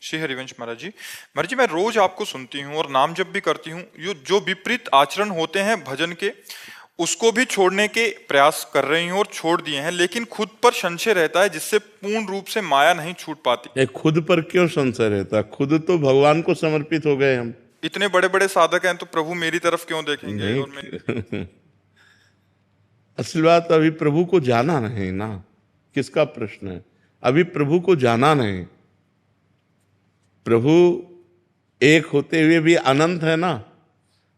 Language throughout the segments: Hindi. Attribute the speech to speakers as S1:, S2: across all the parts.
S1: श्री हरिवंश महाराज जी। महाराज जी, मैं रोज आपको सुनती हूँ और नाम जप भी करती हूँ। यो जो विपरीत आचरण होते हैं भजन के, उसको भी छोड़ने के प्रयास कर रही हूँ और छोड़ दिए हैं, लेकिन खुद पर संशय रहता है जिससे पूर्ण रूप से माया नहीं छूट पाती।
S2: खुद पर क्यों संशय रहता? खुद तो भगवान को समर्पित हो गए हम।
S1: इतने बड़े बड़े साधक हैं तो प्रभु मेरी तरफ क्यों देखेंगे? और मैं
S2: नहीं असल बात अभी प्रभु को जाना नहीं ना, किसका प्रश्न है? अभी प्रभु को जाना नहीं। प्रभु एक होते हुए भी अनंत है ना,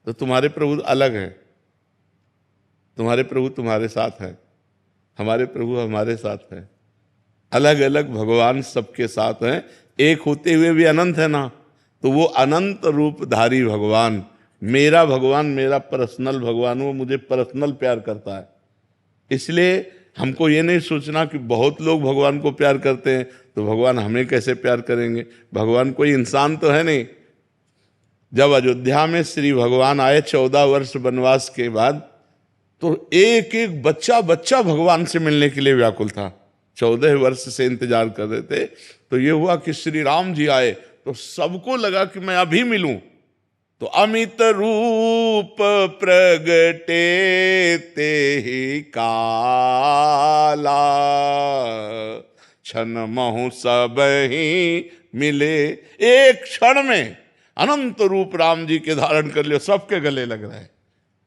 S2: तो तुम्हारे प्रभु अलग है। तुम्हारे प्रभु तुम्हारे साथ है, हमारे प्रभु हमारे साथ है। अलग अलग भगवान सबके साथ हैं, एक होते हुए भी अनंत है ना, तो वो अनंत रूपधारी भगवान, मेरा भगवान, मेरा पर्सनल भगवान, वो मुझे पर्सनल प्यार करता है। इसलिए हमको ये नहीं सोचना कि बहुत लोग भगवान को प्यार करते हैं तो भगवान हमें कैसे प्यार करेंगे। भगवान कोई इंसान तो है नहीं। जब अयोध्या में श्री भगवान आए 14 वर्ष वनवास के बाद, तो एक एक बच्चा बच्चा भगवान से मिलने के लिए व्याकुल था। 14 वर्ष से इंतजार कर रहे थे। तो ये हुआ कि श्री राम जी आए तो सबको लगा कि मैं अभी मिलूं। तो अमित रूप प्रगटे ते ही काला, क्षण महु सब ही मिले। एक क्षण में अनंत रूप राम जी के धारण कर लिया, सबके गले लग रहे हैं।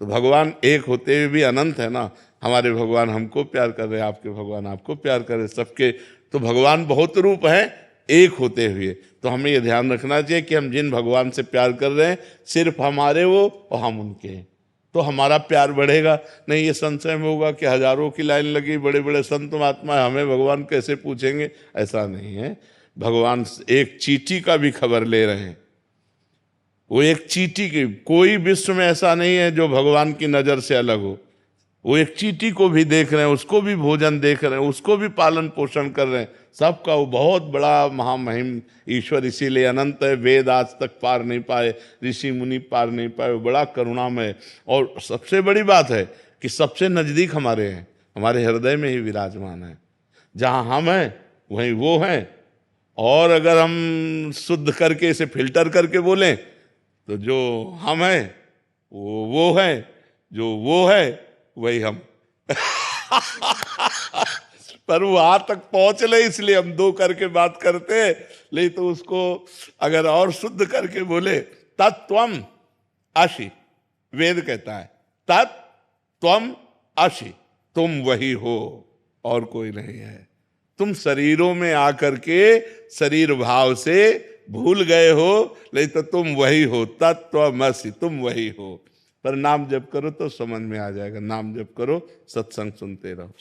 S2: तो भगवान एक होते हुए भी अनंत है ना। हमारे भगवान हमको प्यार कर रहे हैं, आपके भगवान आपको प्यार कर रहे, सबके। तो भगवान बहुत रूप हैं एक होते हुए। तो हमें ये ध्यान रखना चाहिए कि हम जिन भगवान से प्यार कर रहे हैं सिर्फ हमारे वो और हम उनके हैं, तो हमारा प्यार बढ़ेगा। नहीं ये संशय में होगा कि हजारों की लाइन लगी, बड़े बड़े संत महात्मा है, हमें भगवान कैसे पूछेंगे? ऐसा नहीं है। भगवान एक चींटी का भी खबर ले रहे हैं। वो एक चींटी की, कोई विश्व में ऐसा नहीं है जो भगवान की नजर से अलग हो। वो एक चींटी को भी देख रहे हैं, उसको भी भोजन देख रहे हैं, उसको भी पालन पोषण कर रहे हैं। सबका वो बहुत बड़ा महामहिम ईश्वर, इसीलिए अनंत है। वेद आज तक पार नहीं पाए, ऋषि मुनि पार नहीं पाए, वो बड़ा करुणामय। और सबसे बड़ी बात है कि सबसे नजदीक हमारे हैं, हमारे हृदय में ही विराजमान है। जहाँ हम हैं वहीं वो हैं। और अगर हम शुद्ध करके इसे फिल्टर करके बोलें तो जो हम हैं वो है, जो वो है वही हम। पर वो वहां तक पहुंच ले, इसलिए हम दो करके बात करते हैं। नहीं तो उसको अगर और शुद्ध करके बोले, तत्त्वम असि, वेद कहता है तत्त्वम असि, तुम वही हो और कोई नहीं है। तुम शरीरों में आकर के शरीर भाव से भूल गए हो, नहीं तो तुम वही हो, तत्त्वमसि, तुम वही हो। पर नाम जप करो तो समझ में आ जाएगा। नाम जप करो, सत्संग सुनते रहो।